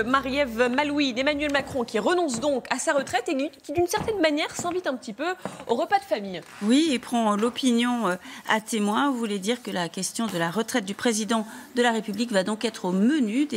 Marie-Ève Malouine, Emmanuel Macron qui renonce donc à sa retraite et qui d'une certaine manière s'invite un petit peu au repas de famille. Oui, il prend l'opinion à témoin. Vous voulez dire que la question de la retraite du président de la République va donc être au menu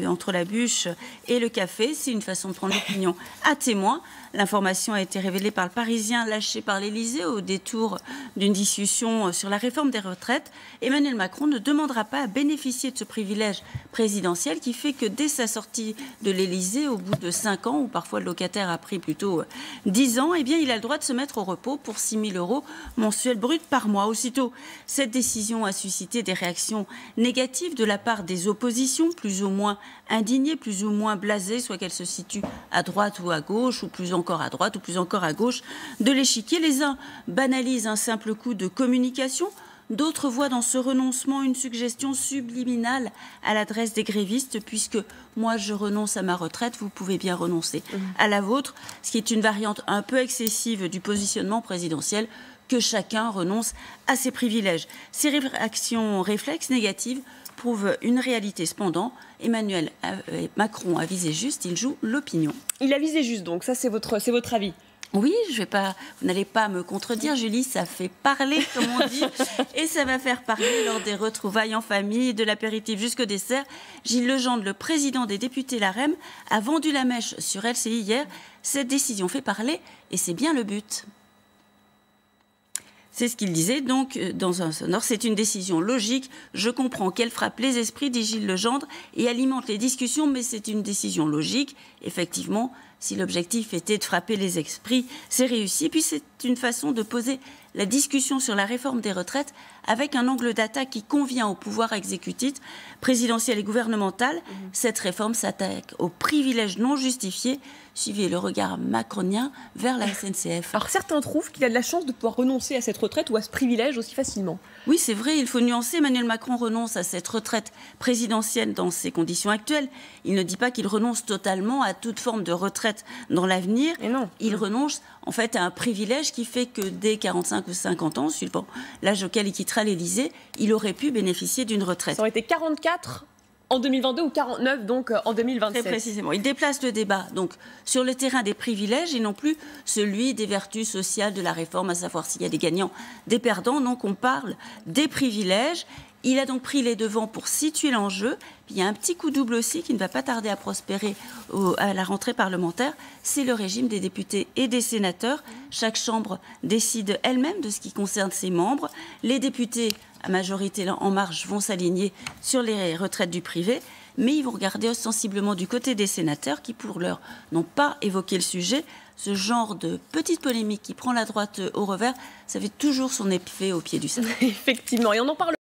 entre la bûche et le café. C'est une façon de prendre l'opinion à témoin. L'information a été révélée par le Parisien, lâché par l'Élysée au détour d'une discussion sur la réforme des retraites. Emmanuel Macron ne demandera pas à bénéficier de ce privilège présidentiel qui fait que dès sa sortie de l'Élysée, au bout de 5 ans, ou parfois le locataire a pris plutôt 10 ans, eh bien, il a le droit de se mettre au repos pour 6 000 € mensuels bruts par mois. Aussitôt, cette décision a suscité des réactions négatives de la part des oppositions, plus ou moins indignées, plus ou moins blasées, soit qu'elles se situent à droite ou à gauche, ou plus encore à droite ou plus encore à gauche de l'échiquier. Les uns banalisent un simple coup de communication. D'autres voient dans ce renoncement une suggestion subliminale à l'adresse des grévistes, puisque moi je renonce à ma retraite, vous pouvez bien renoncer à la vôtre, ce qui est une variante un peu excessive du positionnement présidentiel, que chacun renonce à ses privilèges. Ces réactions réflexes négatives prouvent une réalité. Cependant, Emmanuel Macron a visé juste, il joue l'opinion. Il a visé juste donc, ça c'est votre avis. Oui, vous n'allez pas me contredire, Julie, ça fait parler, comme on dit, et ça va faire parler lors des retrouvailles en famille, de l'apéritif jusqu'au dessert. Gilles Legendre, le président des députés LaREM, a vendu la mèche sur LCI hier. Cette décision fait parler, et c'est bien le but. C'est ce qu'il disait, donc, dans un sonore. C'est une décision logique. Je comprends qu'elle frappe les esprits, dit Gilles Legendre, et alimente les discussions, mais c'est une décision logique. Effectivement, si l'objectif était de frapper les esprits, c'est réussi. Puis c'est une façon de poser la discussion sur la réforme des retraites avec un angle d'attaque qui convient au pouvoir exécutif, présidentiel et gouvernemental. Cette réforme s'attaque aux privilèges non justifiés. Suivez le regard macronien vers la SNCF. Alors certains trouvent qu'il a de la chance de pouvoir renoncer à cette retraite ou à ce privilège aussi facilement. Oui, c'est vrai, il faut nuancer. Emmanuel Macron renonce à cette retraite présidentielle dans ses conditions actuelles. Il ne dit pas qu'il renonce totalement à toute forme de retraite dans l'avenir. Et non. Il renonce en fait à un privilège qui fait que dès 45 ou 50 ans, suivant l'âge auquel il quittera l'Élysée, il aurait pu bénéficier d'une retraite. Ça aurait été 44 en 2022 ou 49 donc en 2027. Très précisément. Il déplace le débat donc sur le terrain des privilèges et non plus celui des vertus sociales de la réforme, à savoir s'il y a des gagnants, des perdants. Donc on parle des privilèges. Il a donc pris les devants pour situer l'enjeu. Puis il y a un petit coup double aussi qui ne va pas tarder à prospérer à la rentrée parlementaire. C'est le régime des députés et des sénateurs. Chaque chambre décide elle-même de ce qui concerne ses membres. Les députés à majorité En Marche vont s'aligner sur les retraites du privé. Mais ils vont regarder ostensiblement du côté des sénateurs qui, pour l'heure, n'ont pas évoqué le sujet. Ce genre de petite polémique qui prend la droite au revers, ça fait toujours son effet au pied du salon. Effectivement, et on en parle.